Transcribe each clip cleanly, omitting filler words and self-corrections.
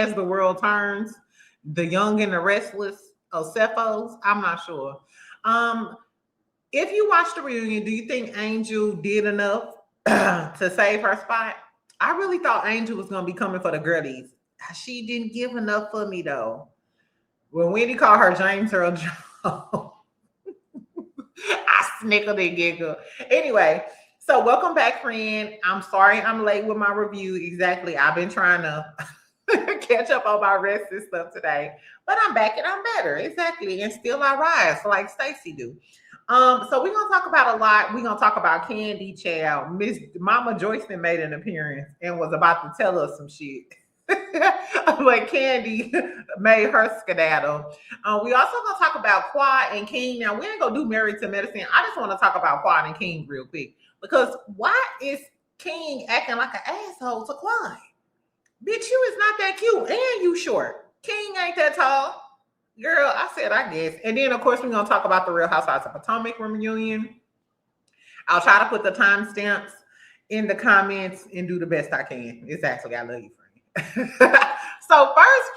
as the world turns, the young and the restless, Cephos. I'm not sure. Um, if you watched the reunion, do you think Angel did enough to save her spot? I really thought Angel was gonna be coming for the girlies. She didn't give enough for me though. When Wendy called her James Earl Jones, I snickered and giggled. Anyway, so welcome back, friend. I'm sorry I'm late with my review. Exactly. I've been trying to catch up on my rest and stuff today, but I'm back and I'm better. Exactly. And still I rise like Stacy do. So we're gonna talk about a lot. We're gonna talk about Kandi, child. Miss Momma Joyce made an appearance and was about to tell us some shit. But Kandi made her skedaddle. We also gonna talk about Quad and King. Now we ain't gonna do Married to Medicine. I just want to talk about Quad and King real quick because why is King acting like an asshole to Quad? Bitch, you is not that cute and you short. King ain't that tall. Girl, I said I guess. And then of course we're gonna talk about the Real Housewives of Potomac reunion. I'll try to put the timestamps in the comments and do the best I can. Exactly. I love you, friend. So first,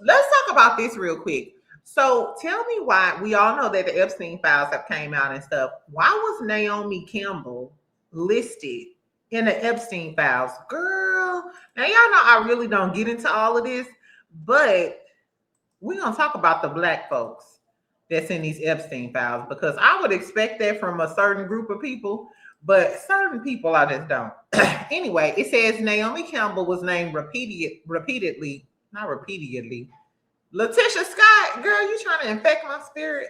let's talk about this real quick. So tell me why we all know that the Epstein files have came out and stuff. Why was Naomi Campbell listed in the Epstein files? Girl, now y'all know I really don't get into all of this, but we're going to talk about the Black folks that's in these Epstein files because I would expect that from a certain group of people, but certain people I just don't. Anyway, it says Naomi Campbell was named repeatedly. Letitia Scott, girl, you trying to infect my spirit?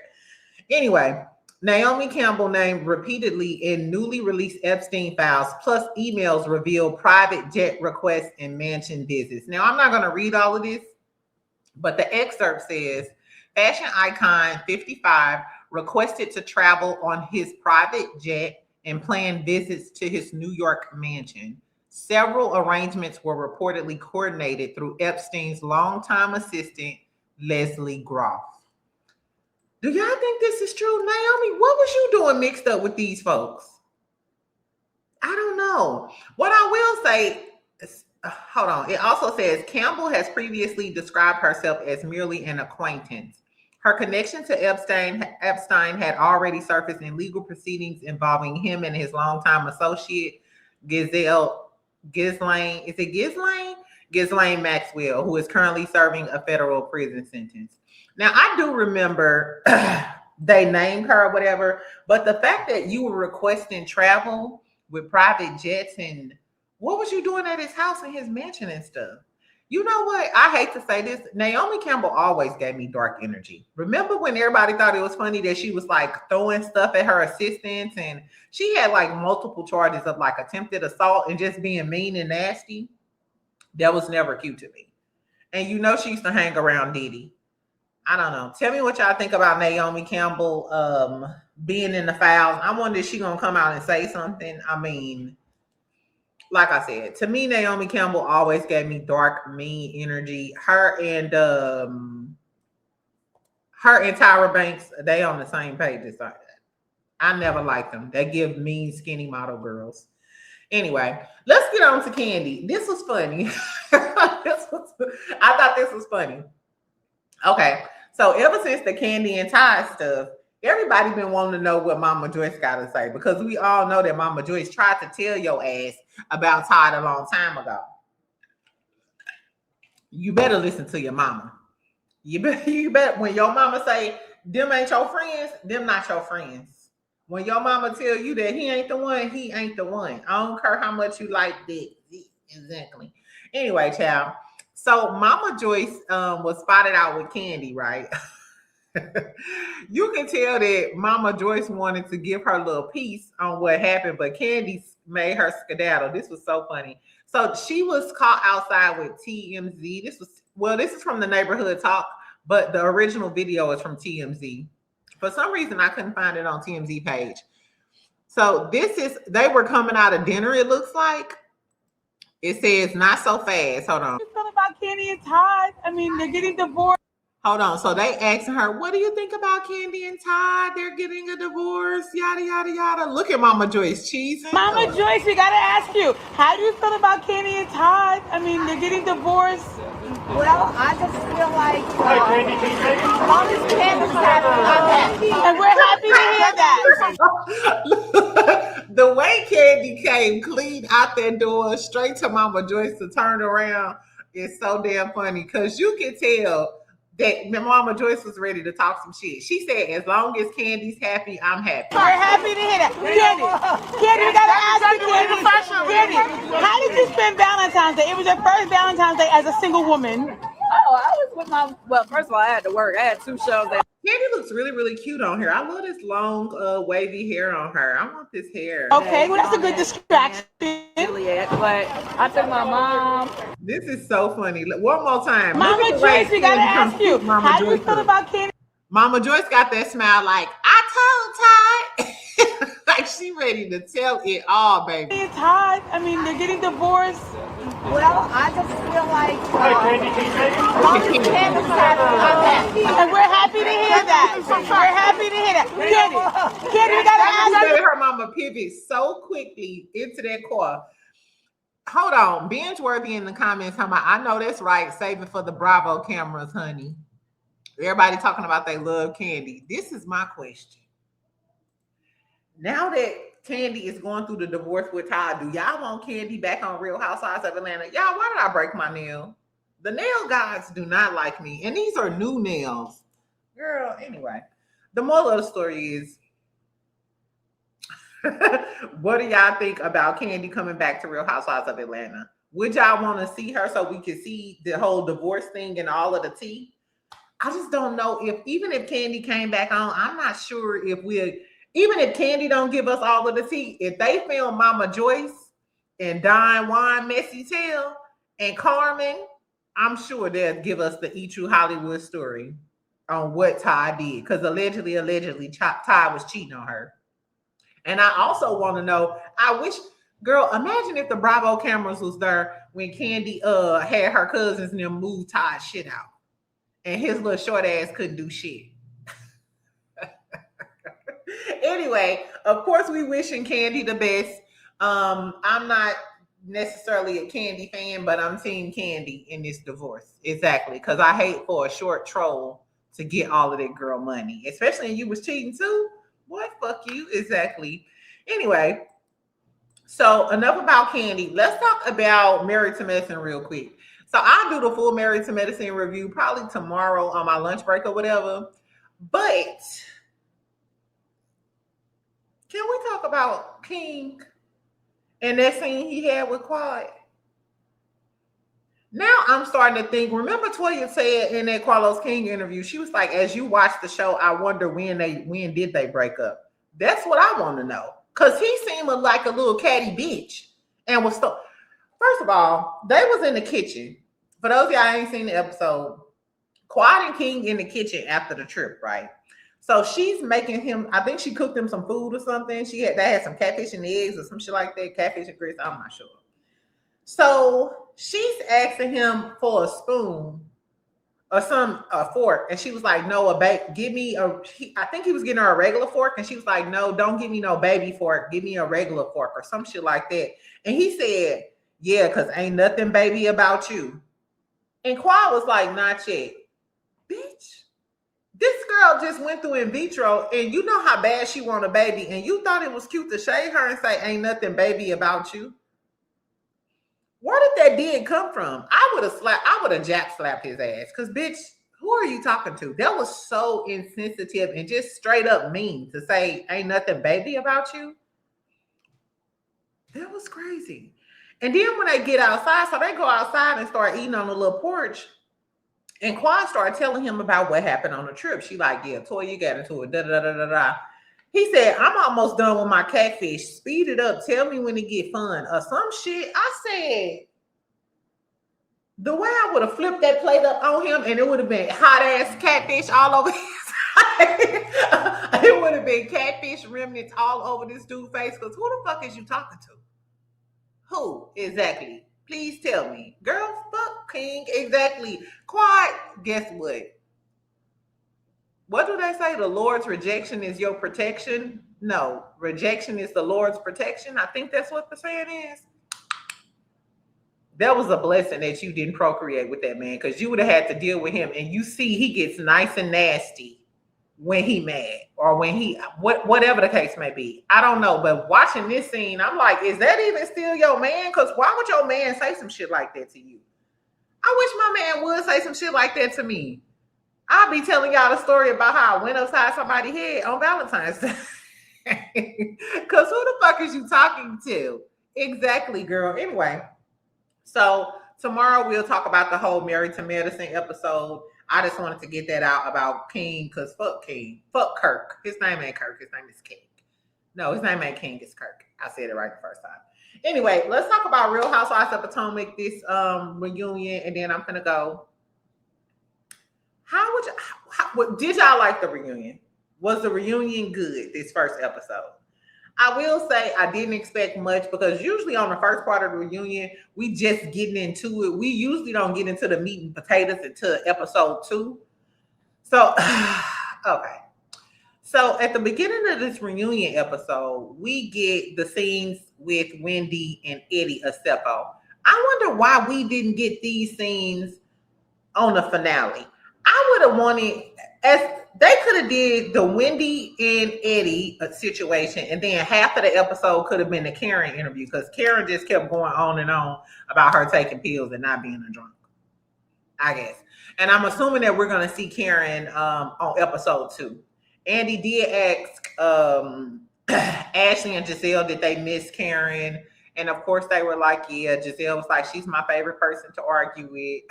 Anyway, Naomi Campbell named repeatedly in newly released Epstein files, plus emails reveal private jet requests and mansion visits. Now, I'm not going to read all of this, but the excerpt says, fashion icon 55 requested to travel on his private jet and planned visits to his New York mansion. Several arrangements were reportedly coordinated through Epstein's longtime assistant, Leslie Groff. Do y'all think this is true? Naomi, what was you doing mixed up with these folks? I don't know. What I will say is, hold on. It also says Campbell has previously described herself as merely an acquaintance. Her connection to Epstein had already surfaced in legal proceedings involving him and his longtime associate, Ghislaine. Is it Ghislaine? Ghislaine Maxwell, who is currently serving a federal prison sentence. Now, I do remember they named her or whatever, but the fact that you were requesting travel with private jets and what was you doing at his house and his mansion and stuff? You know what? I hate to say this. Naomi Campbell always gave me dark energy. Remember when everybody thought it was funny that she was like throwing stuff at her assistants and she had like multiple charges of like attempted assault and just being mean and nasty? That was never cute to me. And you know she used to hang around Diddy. I don't know. Tell me what y'all think about Naomi Campbell being in the files. I wonder if she's going to come out and say something. I mean, like I said, to me, Naomi Campbell always gave me dark, mean energy. Her and Tyra Banks, they on the same page as that. I never liked them. They give mean, skinny model girls. Anyway, let's get on to Kandi. This was funny. I thought this was funny. Okay, so ever since the Kandi and Ty stuff, everybody been wanting to know what Momma Joyce got to say because we all know that Momma Joyce tried to tell your ass about Todd a long time ago. You better listen to your mama. You better when your mama say them ain't your friends, them not your friends. When your mama tell you that he ain't the one, he ain't the one. I don't care how much you like that. Exactly. Anyway, child. So Momma Joyce was spotted out with Kandi, right? You can tell that Momma Joyce wanted to give her little piece on what happened, but Kandi made her skedaddle. This was so funny. So she was caught outside with TMZ. This is from the Neighborhood Talk, but the original video is from TMZ. For some reason, I couldn't find it on TMZ page. So they were coming out of dinner, it looks like. It says, not so fast. Hold on. It's not about Kandi and Todd. I mean, they're getting divorced. Hold on. So they asking her, what do you think about Kandi and Todd? They're getting a divorce, yada, yada, yada. Look at Momma Joyce cheesing. Momma Joyce, we got to ask you, how do you feel about Kandi and Todd? I mean, they're getting divorced. Well, I just feel like as long as Candy's happy, I'm happy. And we're happy to hear that. The way Kandi came clean out that door straight to Momma Joyce to turn around is so damn funny because you can tell that Momma Joyce was ready to talk some shit. She said, as long as Candy's happy, I'm happy. We're happy to hear that. Candy, we got to ask you, Candy, how did you spend Valentine's Day? It was your first Valentine's Day as a single woman. Oh, I was with well, first of all, I had to work. I had 2 shows. Candy looks really, really cute on her. I love this long, wavy hair on her. I want this hair. Okay, well, that's a good distraction. Juliet, but I took my mom. This is so funny. One more time. Momma Joyce, we got to ask you, how do you feel about Candy? Momma Joyce got that smile like, I told Todd. Like she ready to tell it all, baby. It's Todd. I mean, they're getting divorced. Well, I just feel like as long as Candy's happy, I'm happy. And we're happy to hear that. We're happy to hear that. Candy, we got to ask you. Her mama pivot so quickly into that car. Hold on. Binge-worthy in the comments talking about, I know that's right. Save it for the Bravo cameras, honey. Everybody talking about they love Kandi. This is my question. Now that Kandi is going through the divorce with Todd, do y'all want Kandi back on Real Housewives of Atlanta? Y'all, why did I break my nail? The nail gods do not like me. And these are new nails. Girl, anyway. The moral of the story is, what do y'all think about Kandi coming back to Real Housewives of Atlanta? Would y'all want to see her so we could see the whole divorce thing and all of the tea? I just don't know if, even if Kandi came back on, I'm not sure if even if Kandi don't give us all of the tea, if they film Momma Joyce and Don Juan Messy Tale and Carmen, I'm sure they'll give us the E True Hollywood story on what Todd did. Because allegedly, Todd was cheating on her. And I also want to know, I wish, girl, imagine if the Bravo cameras was there when Kandi had her cousins and them move Todd's shit out. And his little short ass couldn't do shit. Anyway, of course, we wishing Kandi the best. I'm not necessarily a Kandi fan, but I'm team Kandi in this divorce. Exactly. Because I hate for a short troll to get all of that girl money. Especially when you was cheating too. What? Fuck you. Exactly. Anyway, so enough about Kandi. Let's talk about Married to Medicine real quick. So I'll do the full Married to Medicine review probably tomorrow on my lunch break or whatever. But can we talk about King and that scene he had with Quad? Now I'm starting to think, remember Toya said in that Carlos King interview, she was like, as you watch the show, I wonder when did they break up? That's what I want to know. Because he seemed like a little catty bitch. And was so, first of all, they was in the kitchen. For those of y'all ain't seen the episode, Quad and King in the kitchen after the trip, right? So she's making him, I think she cooked him some food or something. They had some catfish and eggs or some shit like that. Catfish and grits, I'm not sure. So she's asking him for a spoon or a fork. And she was like, no, give me I think he was getting her a regular fork. And she was like, no, don't give me no baby fork. Give me a regular fork or some shit like that. And he said, yeah, because ain't nothing baby about you. And Quad was like, not yet. Bitch, this girl just went through in vitro and you know how bad she want a baby. And you thought it was cute to shade her and say, ain't nothing baby about you. Where did that did come from? I would have jap slapped his ass. Because, bitch, who are you talking to? That was so insensitive and just straight up mean to say, ain't nothing baby about you. That was crazy. And then when they get outside, so they go outside and start eating on the little porch. And Quad started telling him about what happened on the trip. She like, yeah, Toy, you got into it. Da, da, da, da, da. He said, I'm almost done with my catfish. Speed it up. Tell me when it get fun. Or some shit. I said, the way I would have flipped that plate up on him and it would have been hot ass catfish all over his face. It would have been catfish remnants all over this dude's face. Because who the fuck is you talking to? Who exactly? Please tell me. Girl, fuck King. Exactly. Quad, guess what? what do they say? The Lord's rejection is your protection. No, rejection is the Lord's protection. I think that's what the saying is. That was a blessing that you didn't procreate with that man, because you would have had to deal with him. And you see, he gets nice and nasty when he mad, or when he whatever the case may be. I don't know, but watching this scene, I'm like, is that even still your man? Because why would your man say some shit like that to you? I wish my man would say some shit like that to me. I'll be telling y'all the story about how I went upside somebody's head on Valentine's Day. Because who the fuck is you talking to? Exactly, girl. Anyway, so tomorrow we'll talk about the whole Married to Medicine episode. I just wanted to get that out about King, because fuck King. Fuck Kirk. His name ain't Kirk. His name is King. No, his name ain't King. It's Kirk. I said it right the first time. Anyway, let's talk about Real Housewives of Potomac, this reunion, and then I'm gonna go. Did y'all like the reunion? Was the reunion good, this first episode? I will say I didn't expect much, because usually on the first part of the reunion, we just getting into it. We usually don't get into the meat and potatoes until episode 2. So, okay. So at the beginning of this reunion episode, we get the scenes with Wendy and Eddie Acefo. I wonder why we didn't get these scenes on the finale. I would have wanted, as they could have did the Wendy and Eddie situation, and then half of the episode could have been the Karen interview, because Karen just kept going on and on about her taking pills and not being a drunk, I guess. And I'm assuming that we're going to see Karen on episode 2. Andy did ask Ashley and Giselle, did they miss Karen? And of course they were like, yeah. Giselle was like, she's my favorite person to argue with.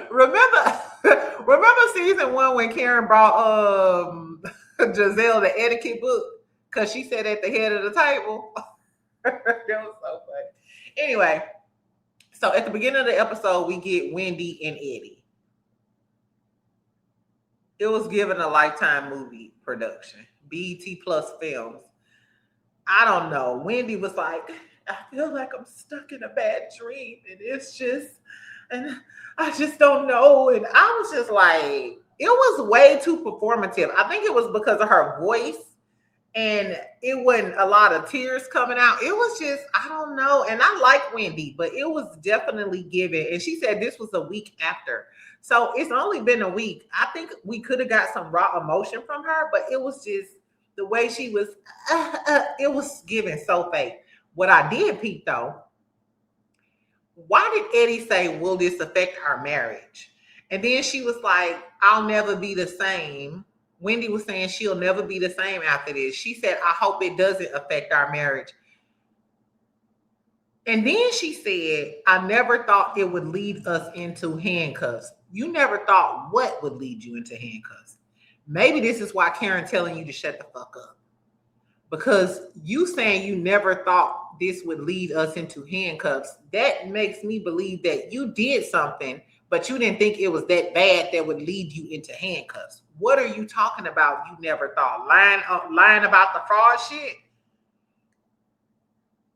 Remember season 1 when Karen brought Giselle the etiquette book, because she sat at the head of the table? That was so funny. Anyway, so at the beginning of the episode, we get Wendy and Eddie. It was given a Lifetime movie production, BET Plus Films. I don't know. Wendy was like, I feel like I'm stuck in a bad dream, and and I just don't know. And I was just like, it was way too performative. I think it was because of her voice, and it wasn't a lot of tears coming out. It was just, I don't know. And I like Wendy, but it was definitely given. And she said this was a week after. So it's only been a week. I think we could have got some raw emotion from her, but it was just the way she was, it was given so fake. What I did peep though, why did Eddie say, will this affect our marriage? And then she was like, I'll never be the same. Wendy was saying she'll never be the same after this. She said, I hope it doesn't affect our marriage. And then she said, I never thought it would lead us into handcuffs. You never thought what would lead you into handcuffs. Maybe this is why Karen telling you to shut the fuck up. Because you saying you never thought this would lead us into handcuffs, that makes me believe that you did something, but you didn't think it was that bad that would lead you into handcuffs. What are you talking about? You never thought. Lying about the fraud shit?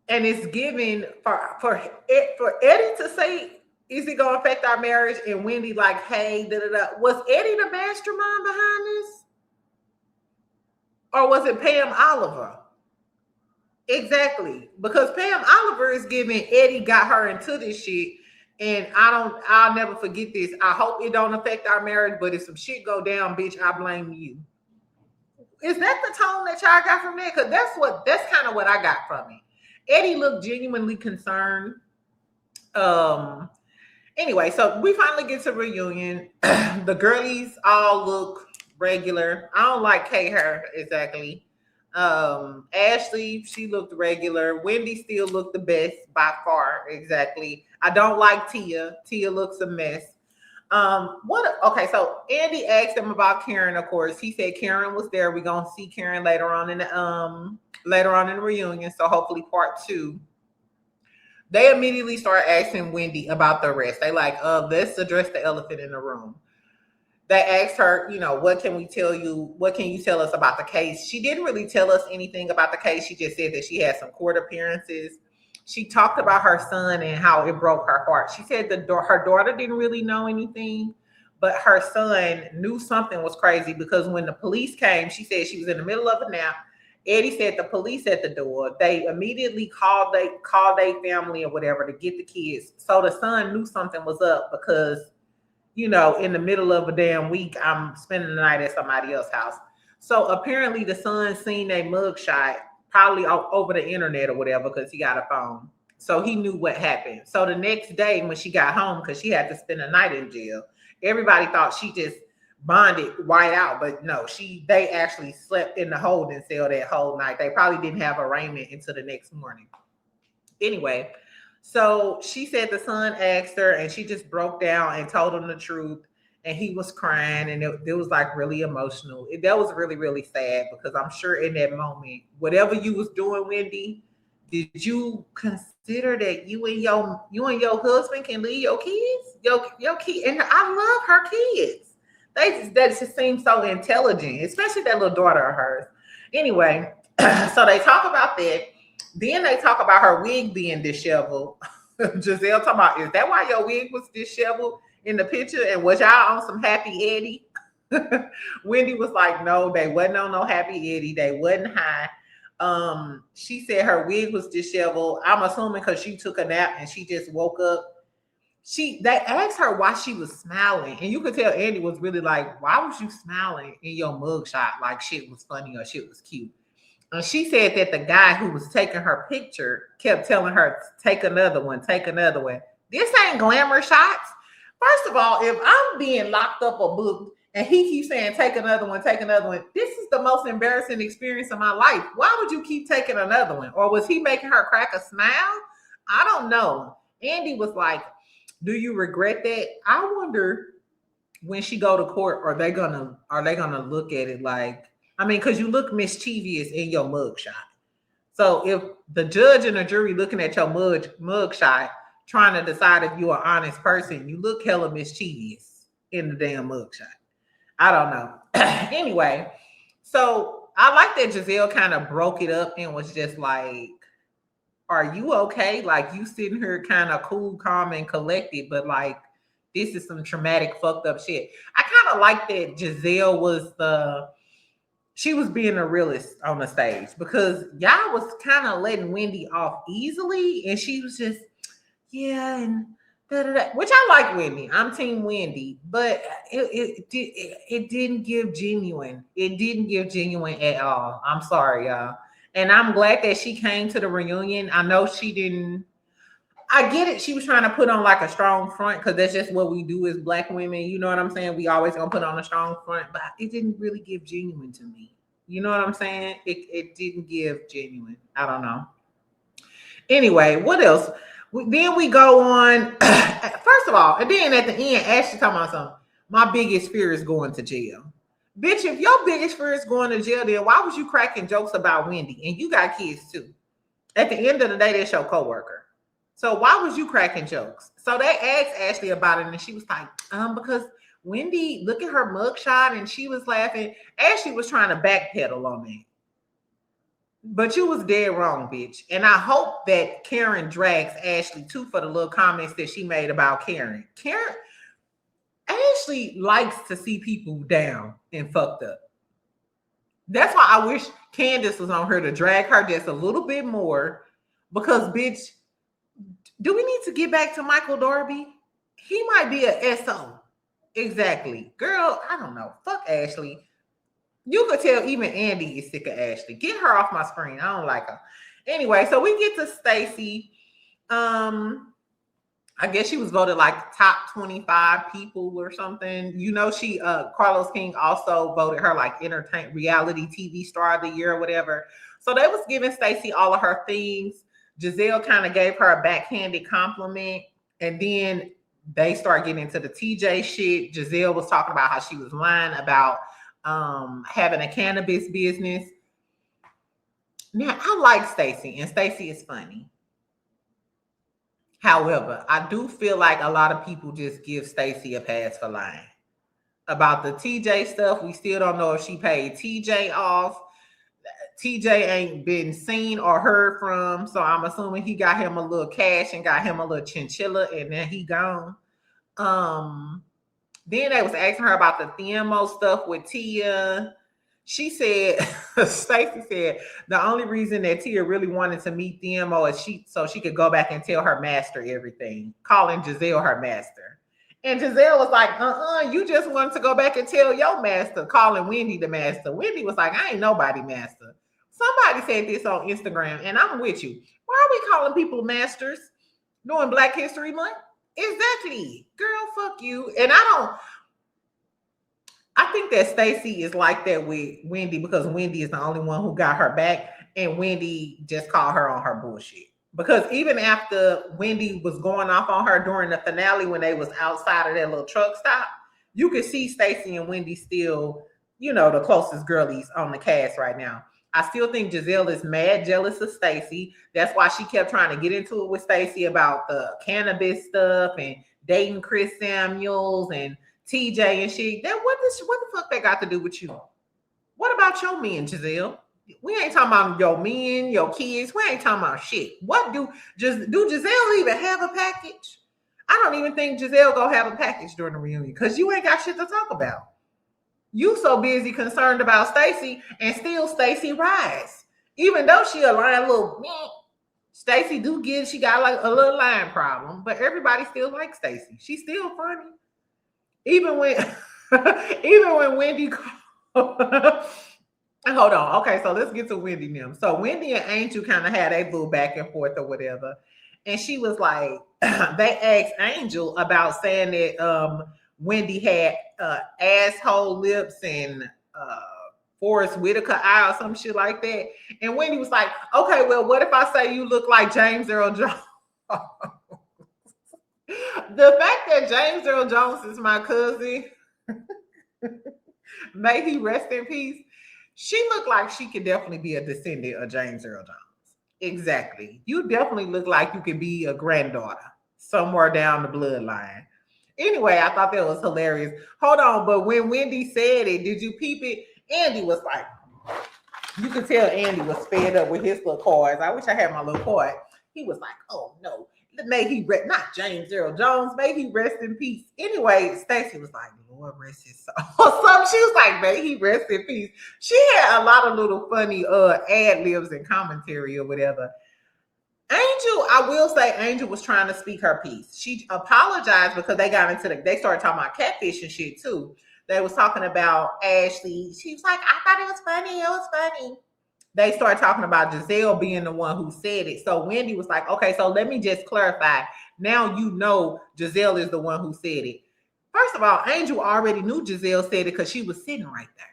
And it's given for Eddie to say, is it going to affect our marriage? And Wendy like, hey, da-da-da. Was Eddie the mastermind behind this? Or was it Pam Oliver? Exactly. Because Pam Oliver is giving Eddie got her into this shit. And I'll never forget this. I hope it don't affect our marriage, but if some shit go down, bitch, I blame you. Is that the tone that y'all got from that? Because that's kind of what I got from it. Eddie looked genuinely concerned. Anyway, so we finally get to reunion. The girlies all look regular. I don't like Kay hair exactly. Ashley, she looked regular. Wendy still looked the best by far. Exactly. I don't like Tia. Tia looks a mess. Okay, so Andy asked him about Karen, of course. He said Karen was there. We're gonna see Karen later on in the reunion. So hopefully part 2. They immediately start asking Wendy about the arrest. They like, let's address the elephant in the room. They asked her, what can we tell you? What can you tell us about the case? She didn't really tell us anything about the case. She just said that she had some court appearances. She talked about her son and how it broke her heart. She said her daughter didn't really know anything, but her son knew something was crazy because when the police came, she said she was in the middle of a nap. Eddie said the police at the door. They immediately called their family or whatever to get the kids. So the son knew something was up because, in the middle of a damn week, I'm spending the night at somebody else's house. So apparently the son seen a mugshot, probably over the internet or whatever, because he got a phone. So he knew what happened. So the next day when she got home, because she had to spend the night in jail, everybody thought she just bonded white out, but no, they actually slept in the holding cell that whole night. They probably didn't have arraignment until the next morning. Anyway, so she said the son asked her and she just broke down and told him the truth, and he was crying, and it was like really emotional. That was really, really sad, because I'm sure in that moment, whatever you was doing, Wendy, did you consider that you and your husband can leave your kids? Your kid, and I love her kids. That just seems so intelligent, especially that little daughter of hers. Anyway, so they talk about that. Then they talk about her wig being disheveled. Giselle talking about, is that why your wig was disheveled in the picture? And was y'all on some Happy Eddie? Wendy was like, no, they wasn't on no Happy Eddie. They wasn't high. She said her wig was disheveled. I'm assuming because she took a nap and she just woke up. They asked her why she was smiling, and you could tell Andy was really like, why was you smiling in your mugshot like shit was funny or shit was cute? And she said that the guy who was taking her picture kept telling her, take another one, take another one. This ain't glamour shots. First of all, if I'm being locked up or booked and he keeps saying, take another one, this is the most embarrassing experience of my life. Why would you keep taking another one? Or was he making her crack a smile? I don't know. Andy was like, do you regret that? I wonder when she go to court, are they gonna look at it like, because you look mischievous in your mugshot. So if the judge and the jury looking at your mugshot, trying to decide if you're an honest person, you look hella mischievous in the damn mugshot. I don't know. Anyway, so I like that Giselle kind of broke it up and was just like, are you okay? Like, you sitting here kind of cool, calm, and collected, but like, this is some traumatic, fucked up shit. I kind of like that Giselle she was being a realist on the stage, because y'all was kind of letting Wendy off easily, and she was just, yeah, and da-da-da, which I like Wendy. I'm team Wendy, but it didn't give genuine. It didn't give genuine at all. I'm sorry, y'all. And I'm glad that she came to the reunion. I know she didn't. I get it. She was trying to put on like a strong front, because that's just what we do as Black women. You know what I'm saying? We always gonna put on a strong front, but it didn't really give genuine to me. You know what I'm saying? It didn't give genuine. I don't know. Anyway, what else? Then we go on. First of all, and then at the end, Ashley talking about something. My biggest fear is going to jail. Bitch, if your biggest fear is going to jail, then why was you cracking jokes about Wendy? And you got kids too. At the end of the day, that's your coworker. So why was you cracking jokes? So they asked Ashley about it, and she was like, because Wendy, look at her mugshot, and she was laughing. Ashley was trying to backpedal on that. But you was dead wrong, bitch. And I hope that Karen drags Ashley too for the little comments that she made about Karen. Ashley likes to see people down and fucked up. That's why I wish Candace was on her to drag her just a little bit more, because, bitch, do we need to get back to Michael Darby? He might be a SO. Exactly. Girl, I don't know. Fuck Ashley. You could tell even Andy is sick of Ashley. Get her off my screen. I don't like her. Anyway, so we get to Stacey. I guess she was voted like top 25 people or something. You know, Carlos King also voted her like reality TV star of the year or whatever. So they was giving Stacey all of her things. Giselle kind of gave her a backhanded compliment. And then they start getting into the TJ shit. Giselle was talking about how she was lying about having a cannabis business. Now, I like Stacey, and Stacey is funny. However, I do feel like a lot of people just give Stacey a pass for lying. About the TJ stuff, we still don't know if she paid TJ off. TJ ain't been seen or heard from, so I'm assuming he got him a little cash and got him a little chinchilla, and then he gone. Then they was asking her about the TMO stuff with Tia. She said, Stacey said, the only reason that Tia really wanted to meet TMO is so she could go back and tell her master everything, calling Giselle her master. And Giselle was like, you just wanted to go back and tell your master, calling Wendy the master. Wendy was like, I ain't nobody master. Somebody said this on Instagram, and I'm with you. Why are we calling people masters during Black History Month? Exactly. Girl, fuck you. And I think that Stacey is like that with Wendy because Wendy is the only one who got her back, and Wendy just called her on her bullshit. Because even after Wendy was going off on her during the finale when they was outside of that little truck stop, you could see Stacey and Wendy still, the closest girlies on the cast right now. I still think Giselle is mad jealous of Stacey. That's why she kept trying to get into it with Stacey about the cannabis stuff and dating Chris Samuels and TJ and shit. What the fuck that got to do with you? What about your men, Giselle? We ain't talking about your men, your kids. We ain't talking about shit. What do Giselle even have a package? I don't even think Giselle gonna have a package during the reunion because you ain't got shit to talk about. You so busy concerned about Stacey, and still Stacey rise. Even though she a line little, Stacey she got like a little line problem, but everybody still likes Stacey. She's still funny. Even when Wendy hold on. Okay, so let's get to Wendy now. So Wendy and Angel kind of had a little back and forth or whatever. And she was like, they asked Angel about saying that Wendy had asshole lips and Forrest Whitaker eye or some shit like that. And Wendy was like, okay, well, what if I say you look like James Earl Jones? The fact that James Earl Jones is my cousin, may he rest in peace. She looked like she could definitely be a descendant of James Earl Jones. Exactly. You definitely look like you could be a granddaughter somewhere down the bloodline. Anyway, I thought that was hilarious. Hold on, but when Wendy said it, did you peep it? Andy was like, you could tell Andy was fed up with his little cards. I wish I had my little card. He was like, oh no, may he rest, not James Earl Jones, may he rest in peace. Anyway, Stacey was like, Lord rest his soul. Or something. She was like, may he rest in peace. She had a lot of little funny ad libs and commentary or whatever. Angel, I will say Angel was trying to speak her piece. She apologized because they started talking about catfish and shit too. They was talking about Ashley. She was like, I thought it was funny. It was funny. They started talking about Giselle being the one who said it. So Wendy was like, okay, so let me just clarify. Now you know Giselle is the one who said it. First of all, Angel already knew Giselle said it because she was sitting right there.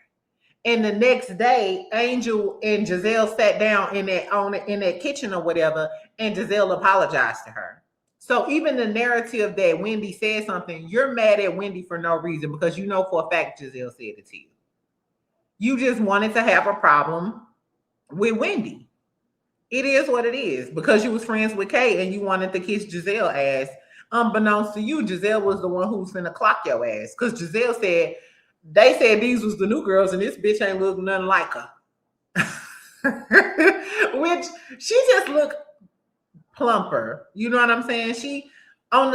And the next day, Angel and Giselle sat down in that kitchen or whatever, and Giselle apologized to her. So even the narrative that Wendy said something, you're mad at Wendy for no reason because you know for a fact Giselle said it to you. You just wanted to have a problem with Wendy. It is what it is because you was friends with Kay and you wanted to kiss Giselle ass. Unbeknownst to you, Giselle was the one who was finna clock your ass because Giselle said, they said these was the new girls and this bitch ain't look nothing like her. Which she just looked plumper. You know what I'm saying? She on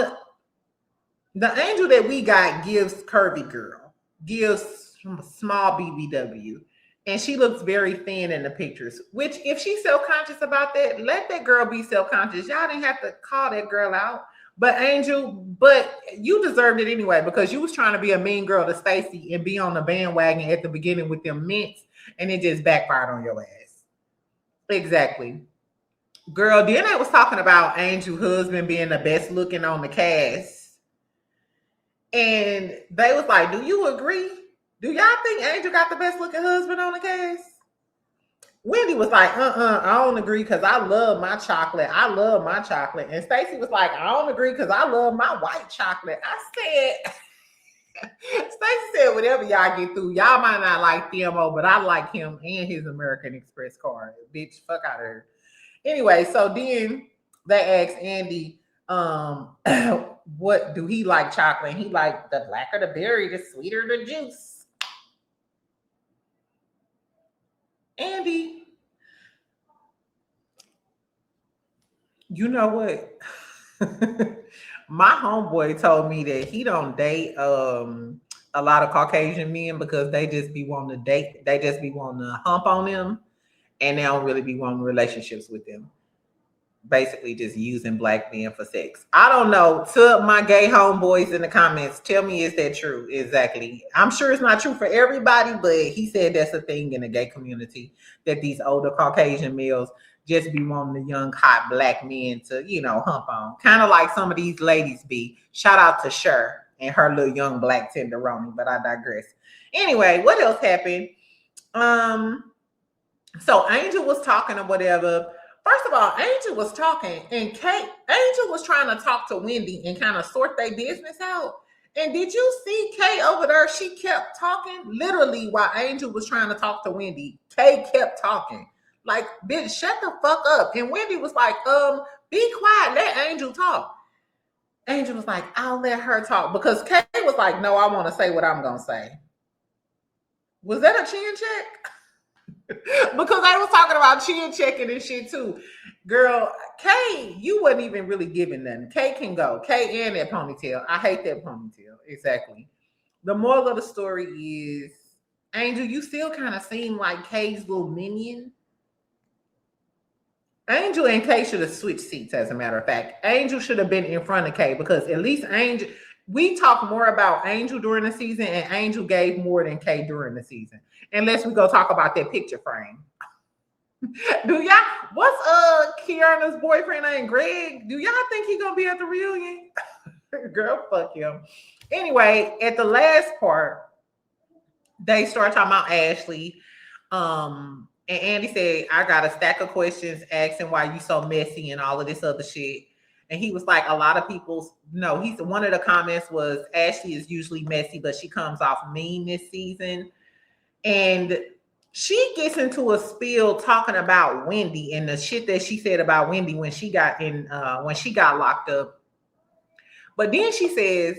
the Angel that we got gives curvy girl, gives small BBW. And she looks very thin in the pictures, which if she's self-conscious about that, let that girl be self-conscious. Y'all didn't have to call that girl out. But Angel, but you deserved it anyway because you was trying to be a mean girl to Stacey and be on the bandwagon at the beginning with them mints, and it just backfired on your ass. Exactly. Girl, then I was talking about Angel's husband being the best looking on the cast. And they was like, do you agree? Do y'all think Angel got the best looking husband on the cast? Wendy was like, I don't agree because I love my chocolate. I love my chocolate. And Stacey was like, I don't agree because I love my white chocolate. I said, Stacey said, whatever y'all get through, y'all might not like TMO, but I like him and his American Express card. Bitch, fuck out of here. Anyway, so then they asked Andy, what do he like chocolate? And he like the blacker the berry, the sweeter the juice. Andy, you know what? My homeboy told me that he don't date a lot of Caucasian men because they just be wanting to date, they just be wanting to hump on them, and they don't really be wanting relationships with them. Basically just using black men for sex. I don't know. To my gay homeboys in the comments, tell me, is that true? Exactly. I'm sure it's not true for everybody, but he said that's a thing in the gay community, that these older Caucasian males just be wanting the young hot black men to, you know, hump on. Kind of like some of these ladies be. Shout out to Cher and her little young black tenderoni, but I digress. Anyway, what else happened? So Angel was talking or whatever. First of all, Angel was talking, and Angel was trying to talk to Wendy and kind of sort their business out. And did you see Kay over there? She kept talking literally while Angel was trying to talk to Wendy. Kay kept talking. Like, bitch, shut the fuck up. And Wendy was like, be quiet, let Angel talk. Angel was like, I'll let her talk. Because Kay was like, no, I want to say what I'm going to say. Was that a chin check? Because I was talking about chin checking and shit too. Girl, Kay, you wasn't even really giving nothing. Kay can go. Kay and that ponytail. I hate that ponytail. Exactly. The moral of the story is, Angel, you still kind of seem like Kay's little minion. Angel and Kay should have switched seats, as a matter of fact. Angel should have been in front of Kay, because at least Angel, we talk more about Angel during the season, and Angel gave more than Kay during the season. Unless we go talk about that picture frame. Do y'all, what's Kiana's boyfriend named Greg? Do y'all think he's gonna be at the reunion? Girl, fuck him. Anyway, at the last part, they start talking about Ashley. And Andy said, I got a stack of questions asking why you so messy and all of this other shit. And he was like, a lot of people, no, one of the comments was, Ashley is usually messy, but she comes off mean this season. And she gets into a spiel talking about Wendy and the shit that she said about Wendy when she got locked up. But then she says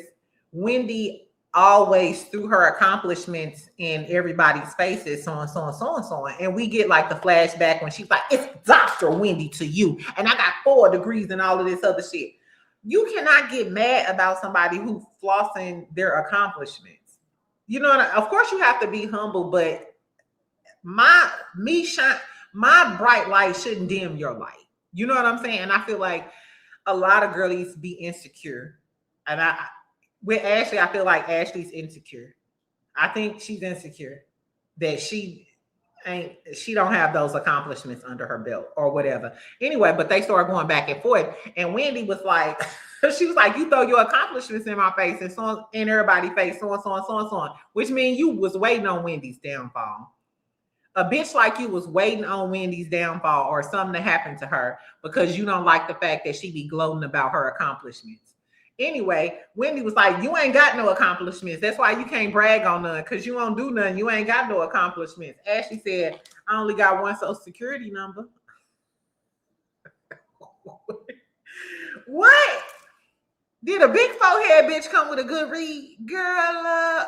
Wendy always threw her accomplishments in everybody's faces, so on. And we get like the flashback when she's like, it's Dr. Wendy to you, and I got 4 degrees and all of this other shit. You cannot get mad about somebody who's flossing their accomplishments. You know, of course you have to be humble, but my bright light shouldn't dim your light. You know what I'm saying? And I feel like a lot of girlies be insecure. And with Ashley, I feel like Ashley's insecure. I think she's insecure that she don't have those accomplishments under her belt or whatever. Anyway, but they started going back and forth. And Wendy was like, she was like, you throw your accomplishments in my face and so in everybody's face, so on. Which means you was waiting on Wendy's downfall. A bitch like you was waiting on Wendy's downfall or something to happen to her because you don't like the fact that she be gloating about her accomplishments. Anyway, Wendy was like, you ain't got no accomplishments. That's why you can't brag on none, because you won't do nothing. You ain't got no accomplishments. Ashley said, I only got one social security number. What? Did a big forehead bitch come with a good read? Girl,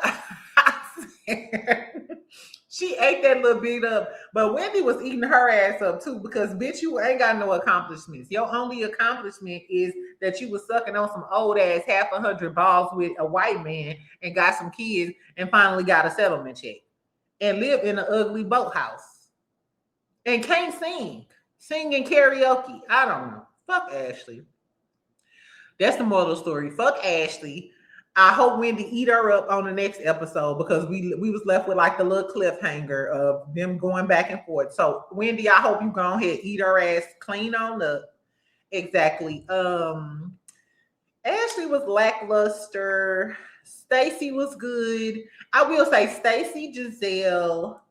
she ate that little bit up. But Wendy was eating her ass up too, because bitch, you ain't got no accomplishments. Your only accomplishment is that you was sucking on some old ass 100 balls with a white man and got some kids and finally got a settlement check and live in an ugly boathouse and can't sing in karaoke. I don't know. Fuck Ashley. That's the moral of the story. Fuck Ashley. I hope Wendy eat her up on the next episode, because we was left with like the little cliffhanger of them going back and forth. So Wendy, I hope you go ahead, eat her ass clean on up. Exactly. Ashley was lackluster. Stacey was good. I will say Stacey, Giselle,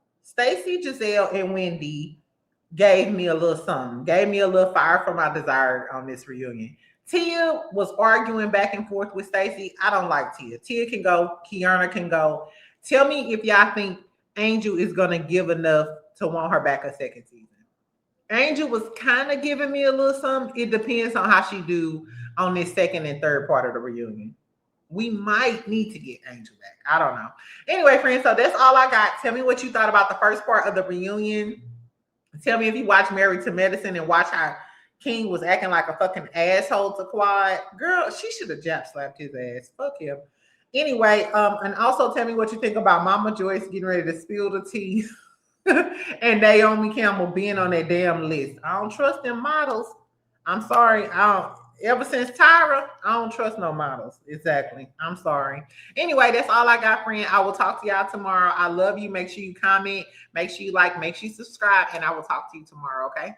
and Wendy gave me a little something. Gave me a little fire for my desire on this reunion. Tia was arguing back and forth with Stacey. I don't like Tia. Tia can go. Kiana can go. Tell me if y'all think Angel is going to give enough to want her back a second season. Angel was kind of giving me a little something. It depends on how she do on this second and third part of the reunion. We might need to get Angel back. I don't know. Anyway, friends, so that's all I got. Tell me what you thought about the first part of the reunion. Tell me if you watch Married to Medicine and watch how King was acting like a fucking asshole to Quad. Girl, she should have jab slapped his ass. Fuck him. Anyway, and also tell me what you think about Momma Joyce getting ready to spill the tea and Naomi Campbell being on that damn list. I don't trust them models. I'm sorry. Ever since Tyra, I don't trust no models. Exactly. I'm sorry. Anyway, that's all I got, friend. I will talk to y'all tomorrow. I love you. Make sure you comment. Make sure you like. Make sure you subscribe. And I will talk to you tomorrow, okay?